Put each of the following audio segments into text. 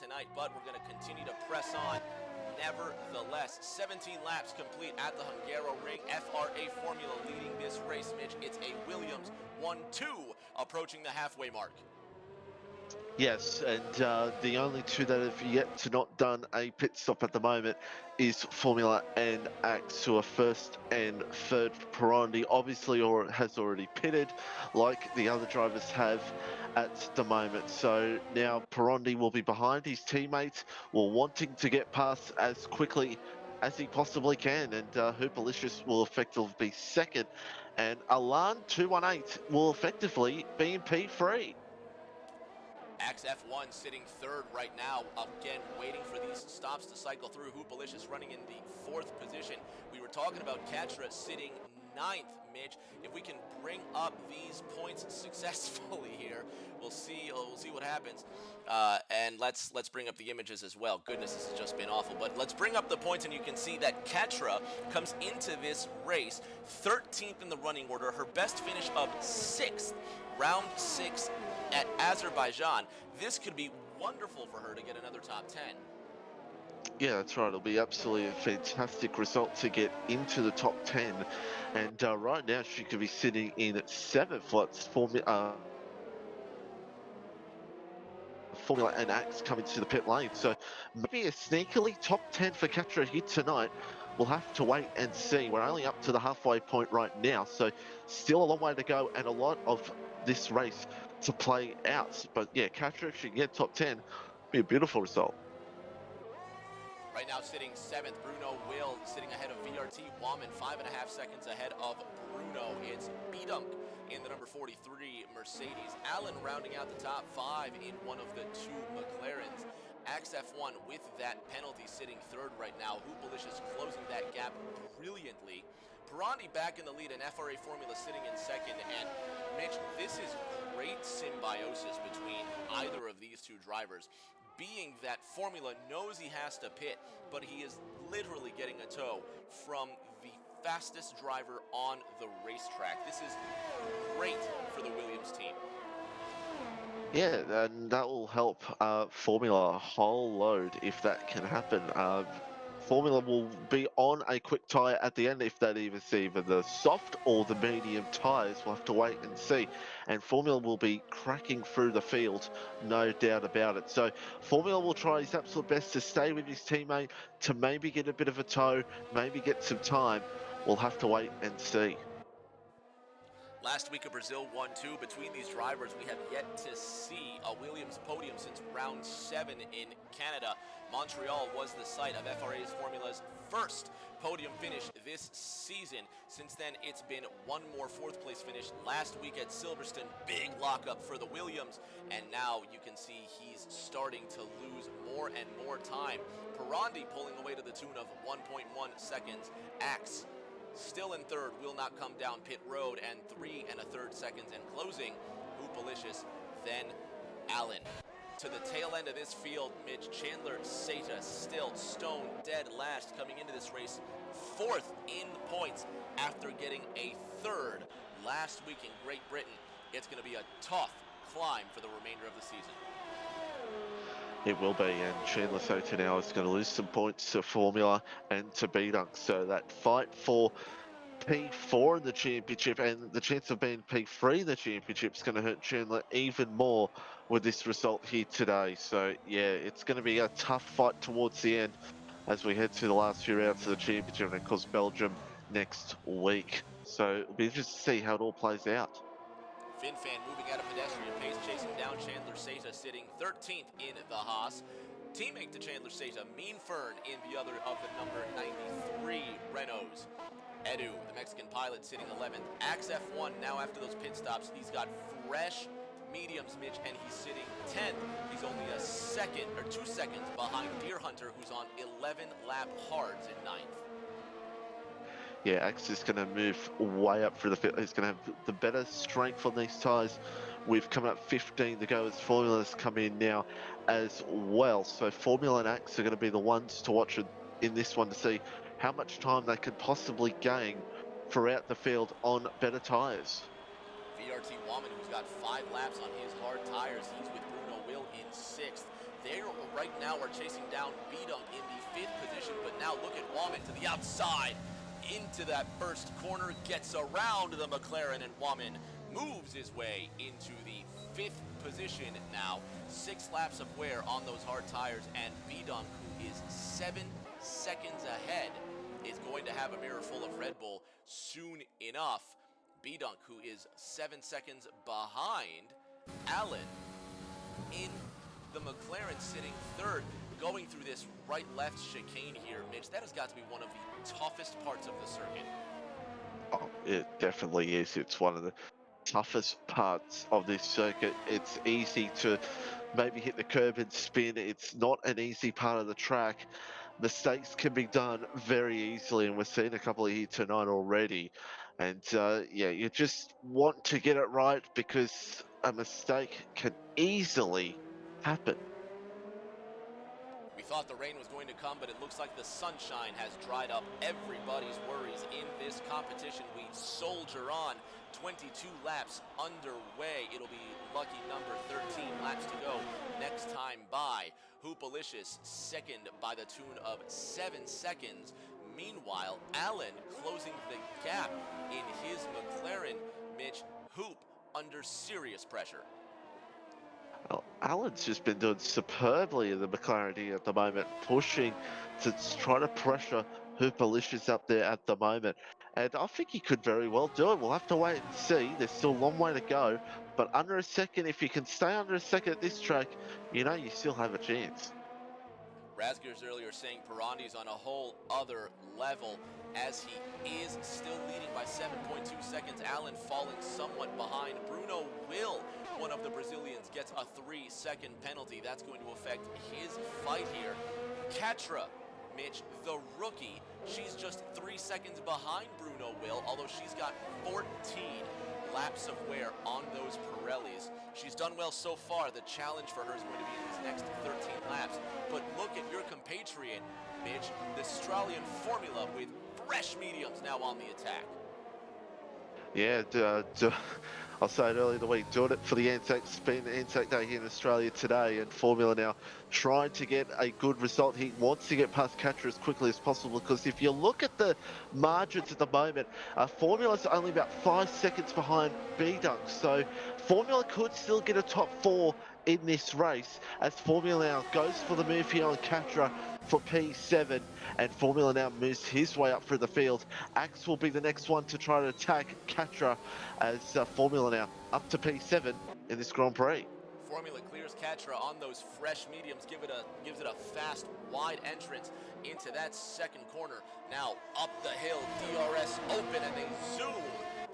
tonight, but we're going to continue to press on. Nevertheless, 17 laps complete at the Hungaroring. FRA Formula leading this race, Mitch. It's a Williams 1-2 approaching the halfway mark. Yes, and the only two that have yet to not done a pit stop at the moment is Formula and Axe, who are first and third. Pirandi obviously has already pitted, like the other drivers have at the moment. So now Pirandi will be behind his teammates, wanting to get past as quickly as he possibly can, and Hoopalicious will effectively be second, and Alan 218 will effectively be in P3. Axe F1 sitting third right now, again waiting for these stops to cycle through. Hoopalicious running in the fourth position. We were talking about Katra sitting ninth, Mitch. If we can bring up these points successfully here, we'll see what happens. And let's bring up the images as well. Goodness, this has just been awful. But let's bring up the points, and you can see that Katra comes into this race 13th in the running order. Her best finish of 6th, round 6 at Azerbaijan. This could be wonderful for her to get another top 10. Yeah, that's right. It'll be absolutely a fantastic result to get into the top 10. And right now, she could be sitting in 7th. What's Formula and Axe coming to the pit lane. So maybe a sneakily top 10 for Katra here tonight. We'll have to wait and see. We're only up to the halfway point right now, so still a long way to go and a lot of this race to play out. But yeah, Katra, if she can get top 10, be a beautiful result. Right now sitting 7th, Bruno Will sitting ahead of VRT Wammen, 5.5 seconds ahead of Bruno. It's Bedunk in the number 43 Mercedes. Allen rounding out the top 5 in one of the 2 McLarens. Axe F1 with that penalty sitting third right now. Hoopalicious closing that gap brilliantly. Pirandi back in the lead, and FRA Formula sitting in second. And Mitch, this is great symbiosis between either of these two drivers, being that Formula knows he has to pit, but he is literally getting a tow from the fastest driver on the racetrack. This is great for the Williams team. Yeah, and that will help Formula a whole load if that can happen. Formula will be on a quick tyre at the end, if that is either the soft or the medium tyres. We'll have to wait and see. And Formula will be cracking through the field, no doubt about it. So Formula will try his absolute best to stay with his teammate, to maybe get a bit of a tow, maybe get some time. We'll have to wait and see. Last week of Brazil 1-2. Between these drivers, we have yet to see a Williams podium since round 7 in Canada. Montreal was the site of FRA's Formula's first podium finish this season. Since then, it's been one more 4th place finish last week at Silverstone. Big lockup for the Williams, and now you can see he's starting to lose more and more time. Pirandi pulling away to the tune of 1.1 seconds. Axe still in third, will not come down pit road, and 3 1/3 seconds, and closing Hoopalicious, then Allen. To the tail end of this field, Mitch, Chandler Seta still stone dead last coming into this race, 4th in points after getting a 3rd last week in Great Britain. It's going to be a tough climb for the remainder of the season. It will be, and Chandler Sota now is going to lose some points to Formula and to Bedunk. So that fight for P4 in the championship and the chance of being P3 in the championship is going to hurt Chandler even more with this result here today. So yeah, it's going to be a tough fight towards the end as we head to the last few rounds of the championship, and of course Belgium next week. So it'll be interesting to see how it all plays out. FinFan moving at a pedestrian pace, chasing down Chandler Seta, sitting 13th in the Haas. Teammate to Chandler Seta, Mean Fern in the other of the number 93 Renaults. Edu, the Mexican pilot, sitting 11th. Axe F1 now after those pit stops, he's got fresh mediums, Mitch, and he's sitting 10th. He's only a second or 2 seconds behind Deer Hunter, who's on 11 lap hards in 9th. Yeah, Axe is going to move way up through the field. He's going to have the better strength on these tyres. We've come up 15 to go as Formula's come in now as well. So Formula and Axe are going to be the ones to watch in this one to see how much time they can possibly gain throughout the field on better tyres. VRT Wammen, who's got 5 laps on his hard tires. He's with Bruno Will in 6th. They right now are chasing down B-Dunk in the 5th position, but now look at Wammen to the outside, into that first corner, gets around the McLaren, and Wammen moves his way into the 5th position now. 6 laps of wear on those hard tires, and B-Dunk, who is 7 seconds ahead, is going to have a mirror full of Red Bull soon enough. B-Dunk, who is 7 seconds behind Allen in the McLaren, sitting 3rd, going through this right-left chicane here. Mitch, that has got to be one of the toughest parts of the circuit. Oh, it definitely is. It's one of the toughest parts of this circuit. It's easy to maybe hit the curb and spin. It's not an easy part of the track. Mistakes can be done very easily, and we're seeing a couple here tonight already. And yeah, you just want to get it right because a mistake can easily happen. We thought the rain was going to come, but it looks like the sunshine has dried up everybody's worries in this competition. We soldier on. 22 laps underway. It'll be lucky number 13 laps to go next time by. Hoopalicious second by the tune of 7 seconds. Meanwhile, Allen closing the gap in his McLaren. Mitch, Hoop under serious pressure. Well, Allen's just been doing superbly in the McLaren here at the moment, pushing to try to pressure Hoopalicious up there at the moment. And I think he could very well do it. We'll have to wait and see. There's still a long way to go. But under a second, if you can stay under a second at this track, you know you still have a chance. Razgers earlier saying Pirandi's on a whole other level as he is still leading by 7.2 seconds. Allen falling somewhat behind. Bruno Will, one of the Brazilians, gets a 3-second penalty. That's going to affect his fight here. Katra, Mitch, the rookie, she's just 3 seconds behind Bruno Will, although she's got 14 laps of wear on those Pirellis. She's done well so far. The challenge for her is going to be in these next 13 laps. But look at your compatriot, Mitch, the Australian Formula with fresh mediums now on the attack. Yeah, I'll say it earlier in the week, doing it for the Anzac Spin, Anzac Day here in Australia today, and Formula now trying to get a good result. He wants to get past Katra as quickly as possible because if you look at the margins at the moment, Formula's only about 5 seconds behind B-Dunk, so Formula could still get a top 4 in this race as Formula now goes for the move here on Katra for P7, and Formula now moves his way up through the field. Axe will be the next one to try to attack Katra as Formula now up to P7 in this Grand Prix. Formula clears Katra on those fresh mediums, gives it a fast, wide entrance into that second corner. Now up the hill, DRS open, and they zoom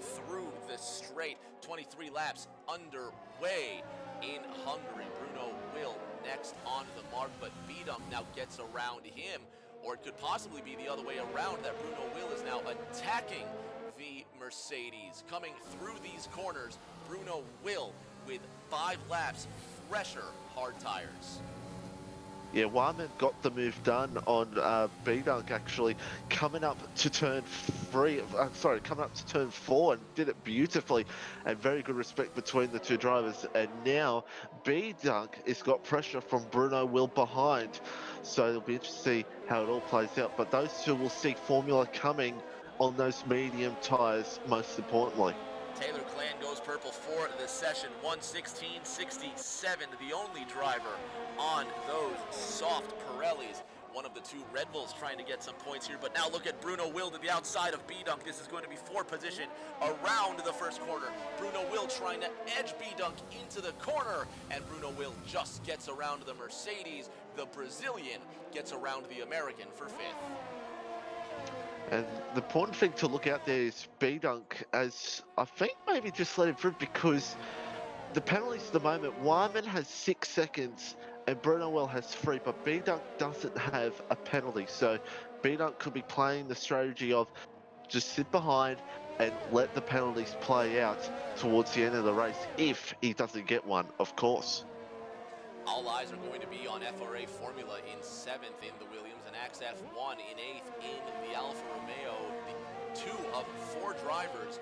through the straight. 23 laps underway in Hungary. Bruno Will next on the mark, but B-Dunk now gets around him, or it could possibly be the other way around, that Bruno Will is now attacking the Mercedes. Coming through these corners, Bruno Will with 5 laps, fresher hard tires. Yeah, Wyman got the move done on B-Dunk actually, coming up to turn 4 and did it beautifully, and very good respect between the two drivers. And now B-Dunk has got pressure from Bruno Will behind, so it'll be interesting to see how it all plays out. But those two will see Formula coming on those medium tyres most importantly. Taylor Clan goes purple for the session, 1:16.67, the only driver on those soft Pirellis. One of the two Red Bulls trying to get some points here, but now look at Bruno Will to the outside of B-Dunk. This is going to be 4 position around the first corner. Bruno Will trying to edge B-Dunk into the corner, and Bruno Will just gets around the Mercedes. The Brazilian gets around the American for 5th. And the important thing to look out there is B-Dunk, as I think maybe just let him through because the penalties at the moment, Wyman has 6 seconds and Bruno Will has 3, but B-Dunk doesn't have a penalty. So B-Dunk could be playing the strategy of just sit behind and let the penalties play out towards the end of the race if he doesn't get one, of course. All eyes are going to be on FRA Formula in 7th in the Williams and Axe F1 in 8th in the Alfa Romeo. The 2 of 4 drivers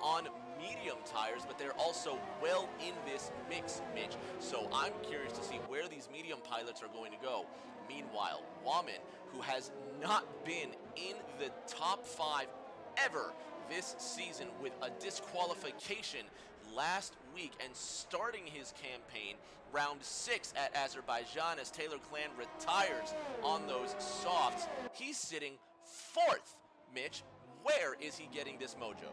on medium tires, but they're also well in this mix, Mitch. So I'm curious to see where these medium pilots are going to go. Meanwhile, Waman, who has not been in the top 5 ever this season with a disqualification last week and starting his campaign round 6 at Azerbaijan as Taylor Clan retires on those softs. He's sitting 4th. Mitch, where is he getting this mojo?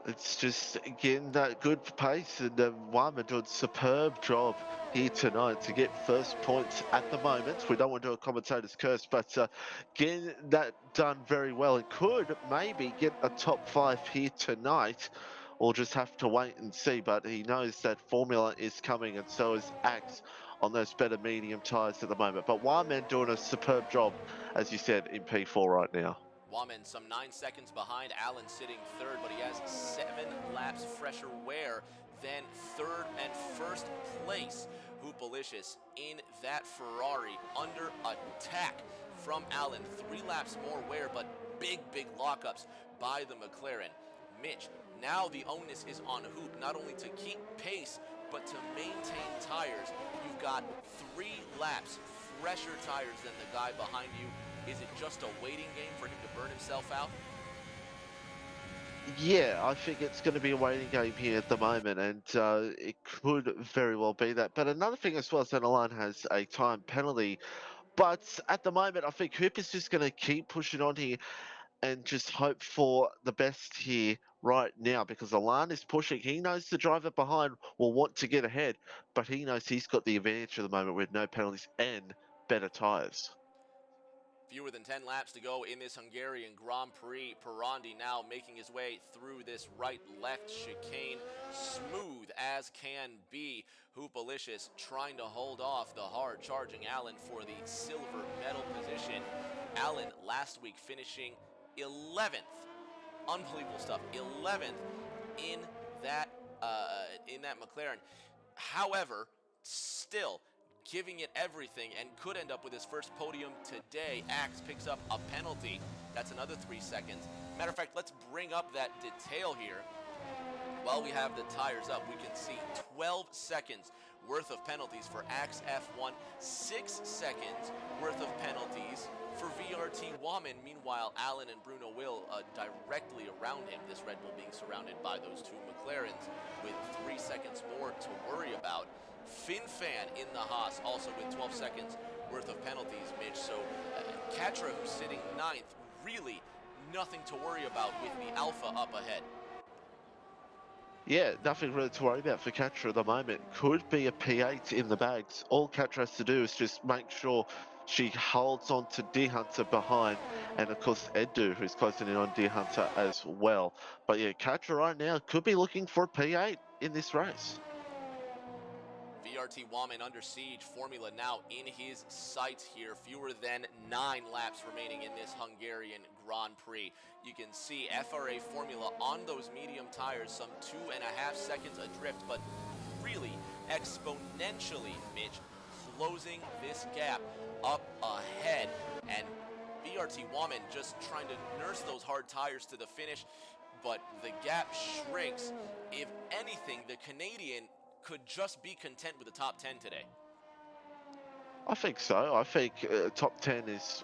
It's just getting that good pace, and Wyman doing a superb job here tonight to get first points at the moment. We don't want to do a commentator's curse, but getting that done very well, and could maybe get a top 5 here tonight. Or just have to wait and see, but he knows that Formula is coming, and so is Axe on those better medium tyres at the moment. But Wyman doing a superb job, as you said, in P4 right now. Waman some 9 seconds behind, Allen sitting 3rd, but he has 7 laps fresher wear than 3rd and 1st place. Hoopalicious in that Ferrari under attack from Allen. 3 laps more wear, but big lockups by the McLaren. Mitch, now the onus is on Hoop, not only to keep pace, but to maintain tires. You've got 3 laps fresher tires than the guy behind you. Is it just a waiting game for him to burn himself out? Yeah, I think it's going to be a waiting game here at the moment, and it could very well be that. But another thing as well is that Alon has a time penalty. But at the moment, I think Hoop is just going to keep pushing on here and just hope for the best here right now, because Alon is pushing. He knows the driver behind will want to get ahead, but he knows he's got the advantage at the moment with no penalties and better tyres. Fewer than 10 laps to go in this Hungarian Grand Prix. Pirandi now making his way through this right-left chicane, smooth as can be. Hoopalicious trying to hold off the hard-charging Allen for the silver medal position. Allen last week finishing 11th. Unbelievable stuff. 11th in that McLaren. However, still giving it everything and could end up with his first podium today. Axe picks up a penalty. That's another 3 seconds. Matter of fact, let's bring up that detail here. While we have the tires up, we can see 12 seconds worth of penalties for Axe F1, 6 seconds worth of penalties for VRT Waman. Meanwhile, Allen and Bruno Will directly around him, this Red Bull being surrounded by those 2 McLarens with 3 seconds more to worry about. FinFan in the Haas also with 12 seconds worth of penalties, Mitch. So Katra, who's sitting 9th, really nothing to worry about with the Alpha up ahead. Yeah, nothing really to worry about for Katra at the moment. Could be a P8 in the bags. All Katra has to do is just make sure she holds on to Deer Hunter behind, and of course Edu, who's closing in on Deer Hunter as well. But yeah, Katra right now could be looking for a P8 in this race. VRT Waman under siege. Formula now in his sights here. Fewer than 9 laps remaining in this Hungarian Grand Prix. You can see FRA Formula on those medium tires, some 2.5 seconds adrift, but really exponentially, Mitch, closing this gap up ahead. And VRT Waman just trying to nurse those hard tires to the finish, but the gap shrinks. If anything, the Canadian could just be content with the top 10 today. I think so. I think top 10 is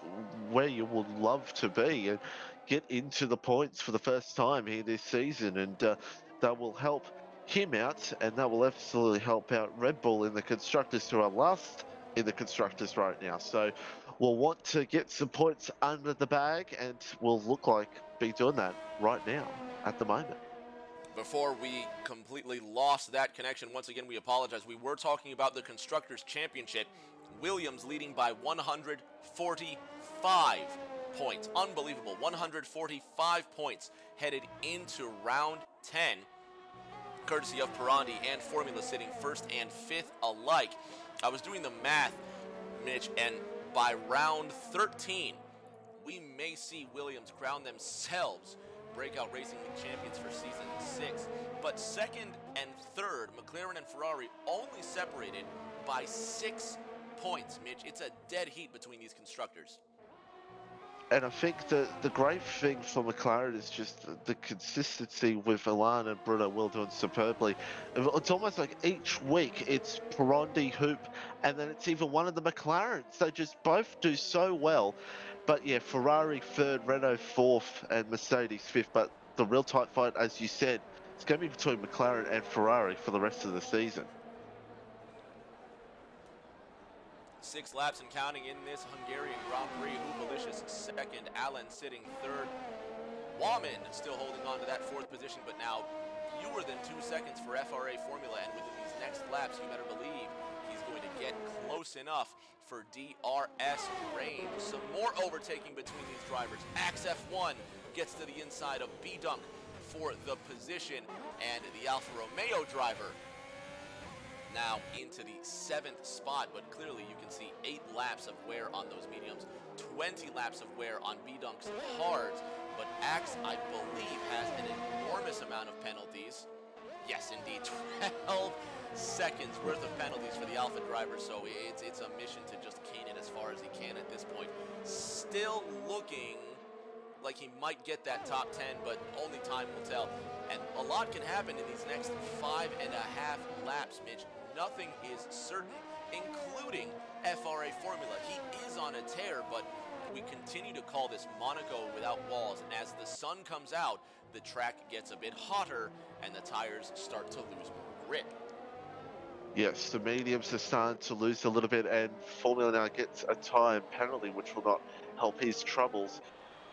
where you would love to be and get into the points for the first time here this season, and that will help him out, and that will absolutely help out Red Bull in the Constructors, who are last in the Constructors right now. So we'll want to get some points under the bag, and we'll look like be doing that right now at the moment. Before we completely lost that connection, once again, we apologize. We were talking about the Constructors' Championship. Williams leading by 145 points. Unbelievable. 145 points headed into round 10. Courtesy of Pirandi and Formula sitting 1st and 5th alike. I was doing the math, Mitch, and by round 13, we may see Williams crown themselves Breakout Racing League champions for season 6. But 2nd and 3rd, McLaren and Ferrari, only separated by 6 points, Mitch. It's a dead heat between these constructors. And I think the great thing for McLaren is just the consistency with Alan and Bruno Will doing superbly. It's almost like each week it's Perondi, Hoop, and then it's even one of the McLarens. They just both do so well. But yeah, Ferrari third, Renault fourth, and Mercedes fifth. But the real tight fight, as you said, it's going to be between McLaren and Ferrari for the rest of the season. 6 laps and counting in this Hungarian Grand Prix. Hupalicious second, Allen sitting third. Wahman still holding on to that fourth position, but now fewer than 2 seconds for FRA Formula, and within these next laps, you better believe he's going to get close enough for DRS reign. Some more overtaking between these drivers. Axe F1 gets to the inside of B-Dunk for the position, and the Alfa Romeo driver now into the 7th spot, but clearly you can see 8 laps of wear on those mediums, 20 laps of wear on B-Dunk's hards, but Axe, I believe, has an enormous amount of penalties. Yes, indeed, 12 seconds worth of penalties for the Alpha driver, so it's a mission to just cane it as far as he can at this point. Still looking like he might get that top 10, but only time will tell. And a lot can happen in these next 5.5 laps, Mitch. Nothing is certain, including FRA Formula. He is on a tear, but we continue to call this Monaco without walls. And as the sun comes out, the track gets a bit hotter and the tires start to lose grip. Yes, the mediums are starting to lose a little bit, and Formula now gets a time penalty, which will not help his troubles.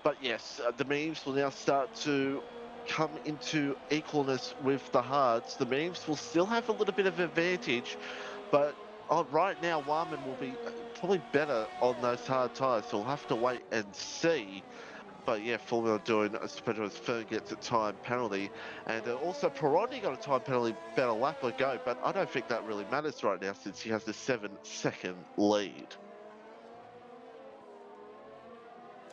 But yes, the memes will now start to come into equalness with the hards. The memes will still have a little bit of advantage, but right now, Warman will be probably better on those hard tyres, so we'll have to wait and see. But yeah, Formula doing, especially as Fern gets a time penalty, and also Perotti got a time penalty about a lap ago, but I don't think that really matters right now since he has the 7-second lead.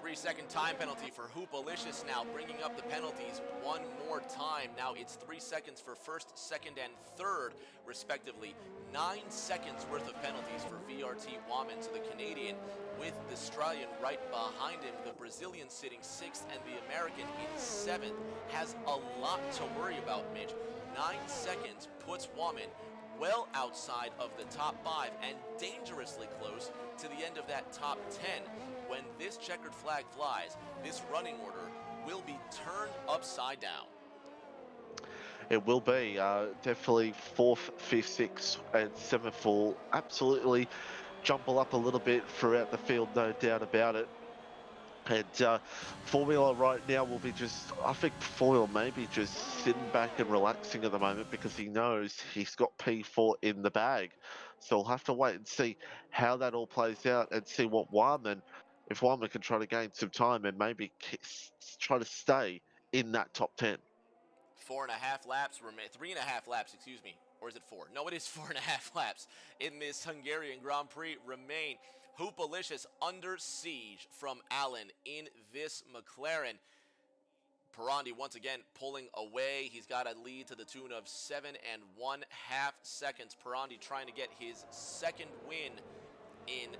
3-second time penalty for Hupalicious now, bringing up the penalties one more time. Now it's 3 seconds for first, second, and third, respectively. 9 seconds worth of penalties for VRT Wahman, so the Canadian with the Australian right behind him, the Brazilian sitting 6th, and the American in 7th, has a lot to worry about, Mitch. 9 seconds puts Wahman well outside of the top 5 and dangerously close to the end of that top 10. When this checkered flag flies, this running order will be turned upside down. It will be definitely 4th, 5th, 6th, and 7th will absolutely jumble up a little bit throughout the field, no doubt about it. And Formula right now will be just, I think Formula maybe just sitting back and relaxing at the moment because he knows he's got P4 in the bag. So we'll have to wait and see how that all plays out and see what Warman, if Warman can try to gain some time and maybe try to stay in that top 10. 4.5 laps remain, 3.5 laps, excuse me, or is it 4? No, it is 4.5 laps in this Hungarian Grand Prix remain. Hupalicious under siege from Allen in this McLaren. Perondi once again pulling away. He's got a lead to the tune of 7.5 seconds. Perondi trying to get his second win in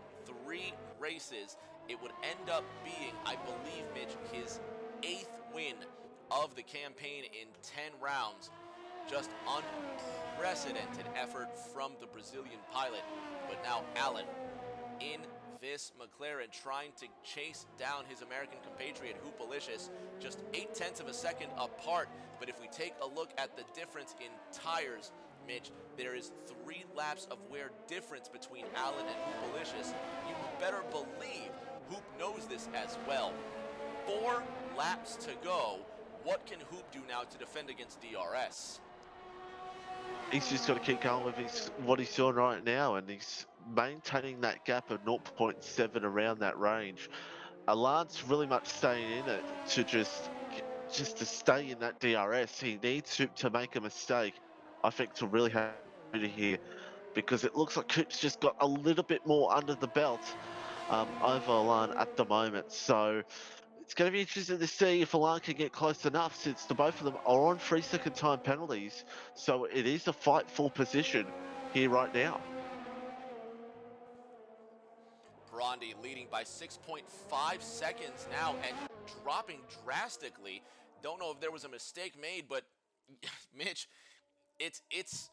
3 races. It would end up being, I believe, Mitch, his 8th win of the campaign in 10 rounds. Just unprecedented effort from the Brazilian pilot. But now Allen in this McLaren trying to chase down his American compatriot Hupalicious, just 0.8 of a second apart. But if we take a look at the difference in tires, Mitch, there is 3 laps of wear difference between Allen and Hupalicious. You better believe Hoop knows this as well. 4 laps to go. What can Hoop do now to defend against DRS? He's just got to keep going with what he's doing right now, and he's maintaining that gap of 0.7 around that range. Alan's really much staying in it to just to stay in that DRS. He needs to make a mistake, I think, to really have to here, because it looks like Coop's just got a little bit more under the belt over Alan at the moment. So it's going to be interesting to see if Alan can get close enough, since the both of them are on 3-second time penalties. So it is a fight for position here right now. Brandi leading by 6.5 seconds now and dropping drastically. Don't know if there was a mistake made, but Mitch, it's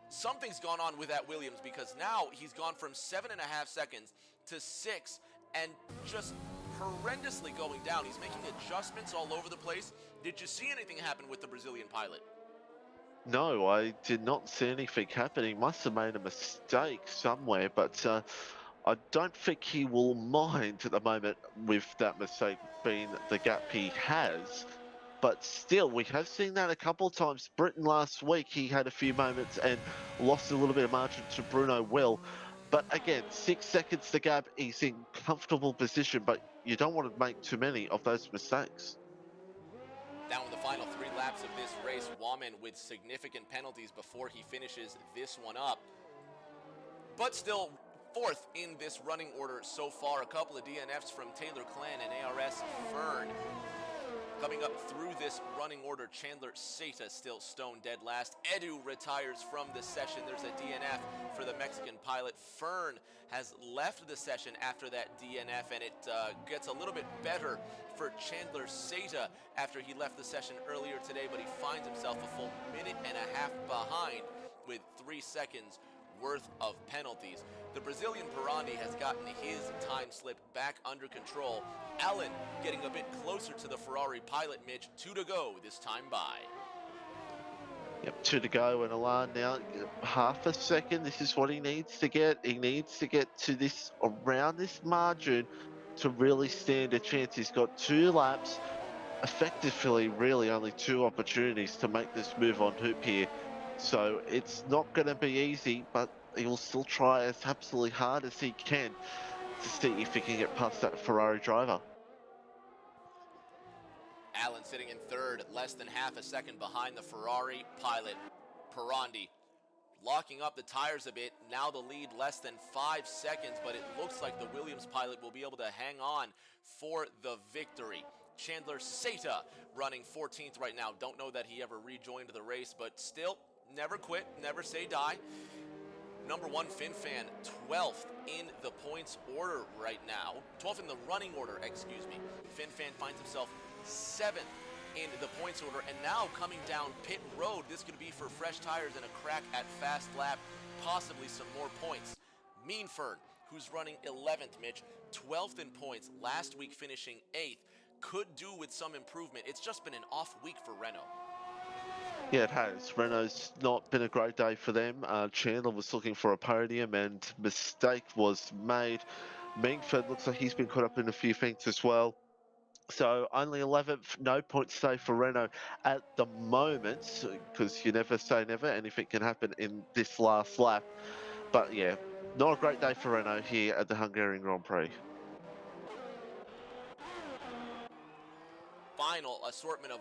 something's gone on with that Williams, because now he's gone from 7.5 seconds to 6 and just horrendously going down. He's making adjustments all over the place. Did you see anything happen with the Brazilian pilot? No, I did not see anything happening. Must have made a mistake somewhere, but I don't think he will mind at the moment with that mistake being the gap he has. But still, we have seen that a couple of times. Britain last week, he had a few moments and lost a little bit of margin to Bruno Will. But again, 6 seconds to gap, he's in comfortable position, but you don't want to make too many of those mistakes. Now in the final 3 laps of this race, Wammen with significant penalties before he finishes this one up. But still 4th in this running order so far. A couple of DNFs from Taylor Clan and ARS Fern. Coming up through this running order, Chandler Seta still stone dead last. Edu retires from the session. There's a DNF for the Mexican pilot. Fern has left the session after that DNF, and it gets a little bit better for Chandler Seta after he left the session earlier today, but he finds himself a full minute and a half behind with 3 seconds worth of penalties. The Brazilian Pirani has gotten his time slip back under control. Allen getting a bit closer to the Ferrari pilot, Mitch. 2 to go this time by. Yep, 2 to go, and Alan now half a second. This is what he needs to get. He needs to get to this, around this margin, to really stand a chance. He's got 2 laps, effectively really only 2 opportunities to make this move on hoop here. So it's not going to be easy, but he will still try as absolutely hard as he can to see if he can get past that Ferrari driver. Allen sitting in 3rd, less than half a second behind the Ferrari pilot. Pirandi locking up the tires a bit. Now the lead less than 5 seconds, but it looks like the Williams pilot will be able to hang on for the victory. Chandler Seta running 14th right now. Don't know that he ever rejoined the race, but still, never quit, never say die. Number 1, FinFan, 12th in the points order right now. 12th in the running order, excuse me. FinFan finds himself 7th in the points order, and now coming down pit road. This could be for fresh tires and a crack at fast lap, possibly some more points. Meanfern, who's running 11th, Mitch, 12th in points, last week finishing 8th, could do with some improvement. It's just been an off week for Renault. Yeah, it has. Renault's not been a great day for them. Chandler was looking for a podium and mistake was made. Mingford looks like he's been caught up in a few things as well. So only 11th, no points today for Renault at the moment, because you never say never, anything can happen in this last lap. But yeah, not a great day for Renault here at the Hungarian Grand Prix. Final assortment of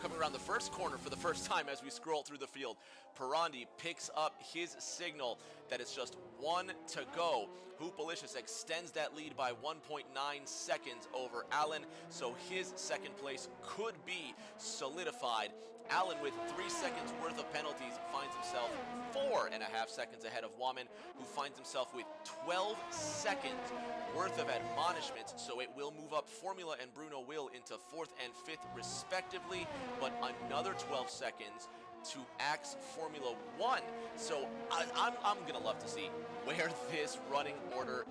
coming around the first corner for the first time as we scroll through the field. Pirandi picks up his signal that it's just 1 to go. Hoopalicious extends that lead by 1.9 seconds over Allen, so his second place could be solidified. Allen, with 3 seconds worth of penalties, finds himself 4.5 seconds ahead of Wammen, who finds himself with 12 seconds worth of admonishments, so it will move up Formula and Bruno Will into 4th and 5th respectively, but another 12 seconds to Axe Formula 1. So I'm going to love to see where this running order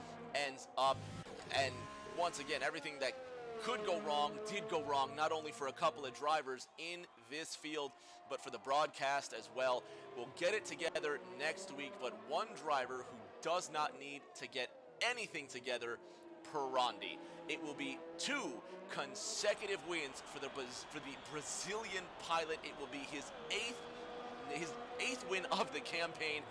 ends up. And once again, everything that could go wrong did go wrong, not only for a couple of drivers in this field, but for the broadcast as well. We'll get it together next week, but one driver who does not need to get anything together, Pirandi. It will be 2 consecutive wins for the Brazilian pilot. It will be his eighth win of the campaign.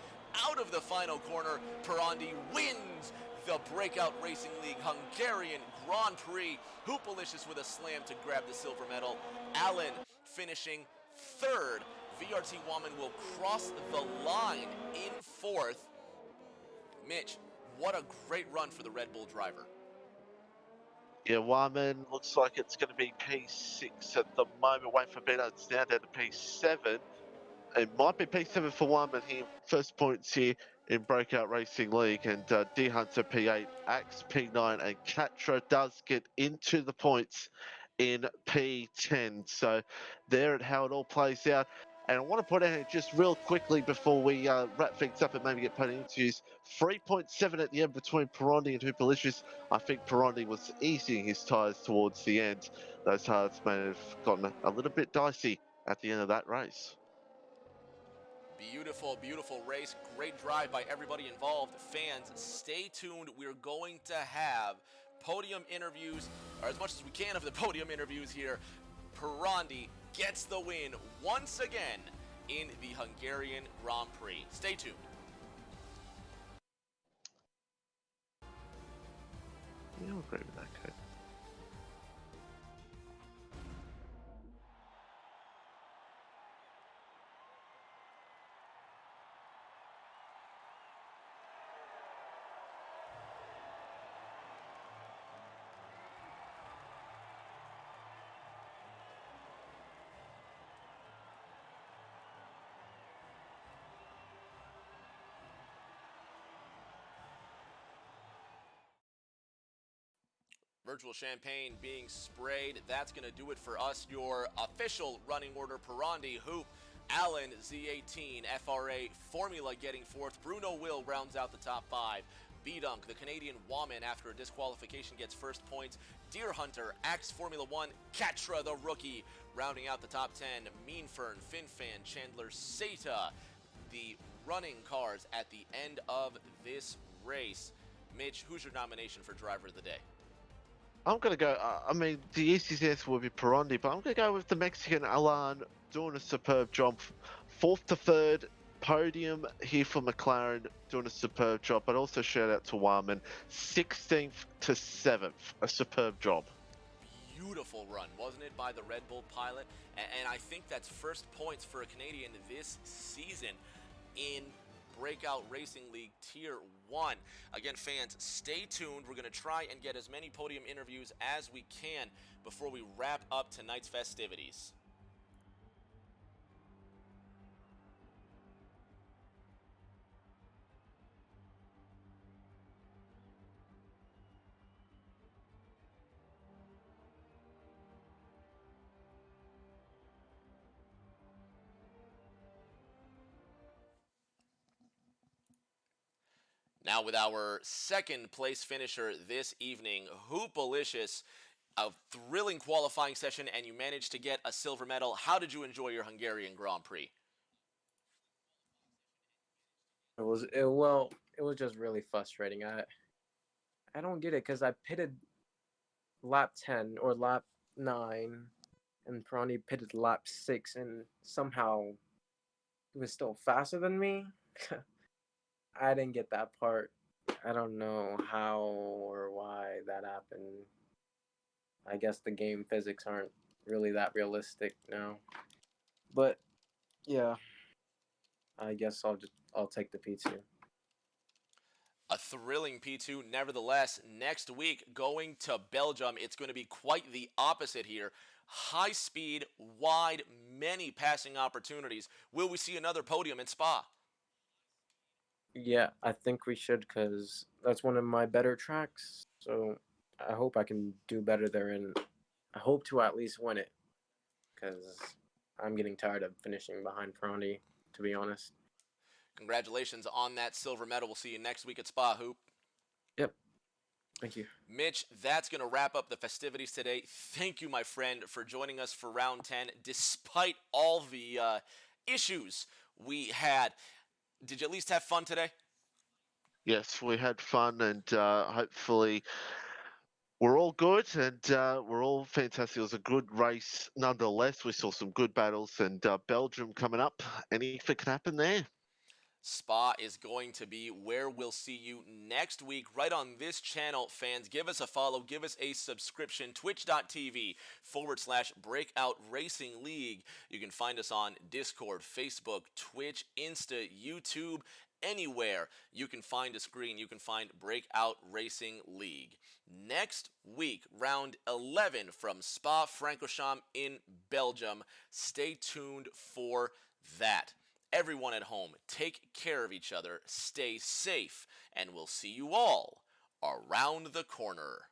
Out of the final corner, Pirandi wins the Breakout Racing League Hungarian Grand Prix. Hoopalicious with a slam to grab the silver medal. Allen finishing 3rd. VRT Wammen will cross the line in 4th. Mitch, what a great run for the Red Bull driver. Yeah, Wammen looks like it's going to be P6 at the moment. Wait for better. It's now down to P7. It might be P7 for Wammen here. First points here in Breakout Racing League, and D Hunter P8, Axe P9, and Catra does get into the points in P10. So there at how it all plays out. And I want to put out just real quickly before we wrap things up and maybe get put interviews, 3.7 at the end between Perondi and Hoopalicious. I think Perondi was easing his tyres towards the end. Those hards may have gotten a little bit dicey at the end of that race. Beautiful, beautiful race. Great drive by everybody involved. Fans, stay tuned. We're going to have podium interviews, or as much as we can of the podium interviews here. Perondi gets the win once again in the Hungarian Grand Prix. Stay tuned. Yeah, I'll agree with that, Kate. Virtual champagne being sprayed. That's going to do it for us. Your official running order: Perondi, Hoop, Allen, Z18, FRA, Formula getting fourth. Bruno Will rounds out the top five. B-Dunk, the Canadian Woman, after a disqualification, gets first points. Deer Hunter, Axe Formula 1, Catra, the rookie, rounding out the top 10. Meanfern, FinFan, Chandler, Seta, the running cars at the end of this race. Mitch, who's your nomination for driver of the day? I'm going to go, I mean, the easiest answer will be Perondi, but I'm going to go with the Mexican Alan doing a superb job. 4th to 3rd, podium here for McLaren, doing a superb job, but also shout out to Warman. 16th to 7th, a superb job. Beautiful run, wasn't it, by the Red Bull pilot? And I think that's first points for a Canadian this season in Breakout Racing League Tier 1. Again, fans, stay tuned. We're going to try and get as many podium interviews as we can before we wrap up tonight's festivities. Now with our second place finisher this evening, Hoopalicious, a thrilling qualifying session, and you managed to get a silver medal. How did you enjoy your Hungarian Grand Prix? It was just really frustrating. I don't get it because I pitted lap 10 or lap 9, and Peroni pitted lap 6, and somehow he was still faster than me. I didn't get that part. I don't know how or why that happened. I guess the game physics aren't really that realistic now. But yeah, I guess I'll take the P2. A thrilling P2, nevertheless. Next week, going to Belgium, it's going to be quite the opposite here. High speed, wide, many passing opportunities. Will we see another podium in Spa? Yeah, I think we should because that's one of my better tracks. So I hope I can do better there, and I hope to at least win it because I'm getting tired of finishing behind Peroni, to be honest. Congratulations on that silver medal. We'll see you next week at Spa, Hoop. Yep. Thank you. Mitch, that's going to wrap up the festivities today. Thank you, my friend, for joining us for round 10. Despite all the issues we had, did you at least have fun today? Yes, we had fun, and hopefully we're all good, and we're all fantastic. It was a good race nonetheless. We saw some good battles, and Belgium coming up. Anything can happen there. Spa is going to be where we'll see you next week right on this channel. Fans, give us a follow, give us a subscription, twitch.tv/Breakout Racing League. You can find us on Discord, Facebook, Twitch, Insta, YouTube, anywhere you can find a screen, you can find Breakout Racing League. Next week, round 11 from Spa-Francorchamps in Belgium. Stay tuned for that. everyone at home, take care of each other, stay safe, and we'll see you all around the corner.